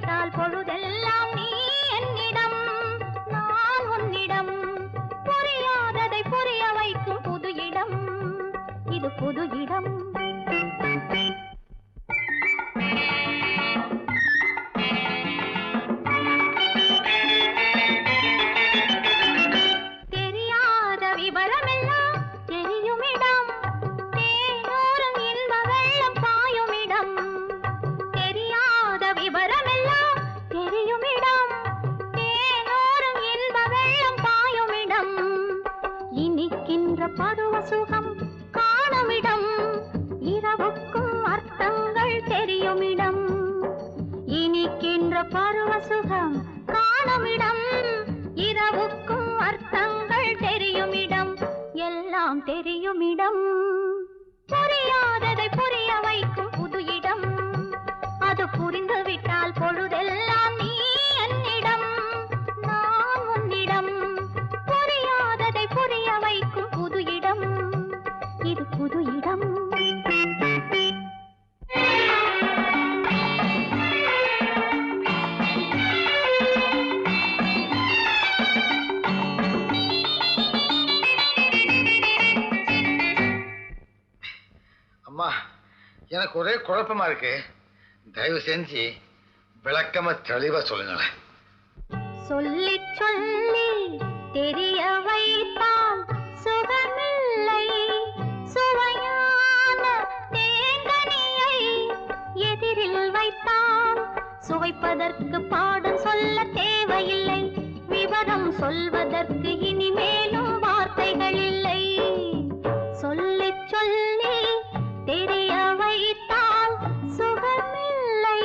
விட்டால் பொழுதெல்லாம் நீ என்னிடம், நான் உன்னிடம். புரியாததை புரிய வைக்கும் புது இடம், இது புது இடம். தெரியாத விவரமெல்லாம் தெரியும் இடம், தேனோரம் இன்ப வெள்ளம் பாயும் இடம். தெரியாத விவரமெல்லாம் தெரியும் இடம், தேனோரம் இன்ப வெள்ளம் பாயும் இடம். இனிக்கின்ற பருவ சுகம் காணும் இடம், இரவுக்கும் அர்த்தங்கள் தெரியும் இடம். இனிக்கின்ற பருவ சுகம் காணும் இடம், இரவுக்கும் அர்த்தங்கள் தெரியும் இடம், எல்லாம் தெரியும் இடம். புரியாததை புரிய வைக்கும் புது இடம், அது புரிந்து விட்டால் பொழுதெல்லாம் நீ என்னிடம், நான் உன்னிடம். புரியாததை புரிய வைக்கும் புது இடம், இது புது இடம். அம்மா, எனக்கு ஒரே குழப்பமா இருக்கு. தயவு செஞ்சு விளக்கமா தெளிவா சொல்லுங்களேன். சொல்லி சொல்லி தெரிய வைத்தால் சுகமில்லை, சுவையான தேங்கனியை எதிரில் வைத்தால் சுவைப்பதற்கு பாடம் சொல்ல தேவையில்லை, விவரம் சொல்வதற்கு இனிமேலும் வார்த்தைகள் இல்லை. சொல்லி சொல்லி தெரிய வைத்தால் சுகமில்லை,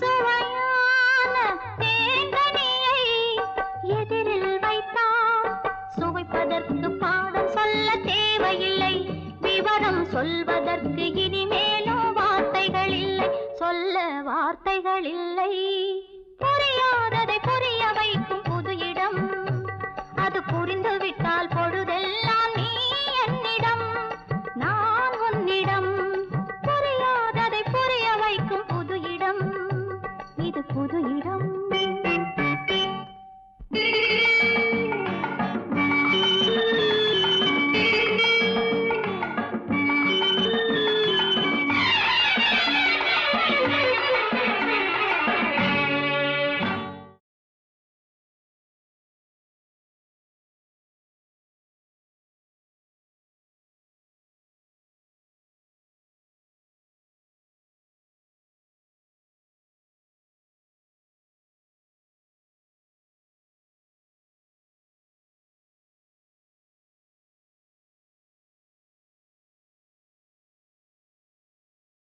சுவையான தேங்கனியை எதிரில் வைத்தால் சுவைப்பதற்கு பாடம் சொல்ல தேவையில்லை, விவரம் சொல்வதற்கு இனிமேலும் வார்த்தைகள் இல்லை, சொல்ல வார்த்தைகள் இல்லை. புரியாததை புரிய வைக்கும் புது இடம், அது புரிந்து விட்டால் பொழுதெல்லாம்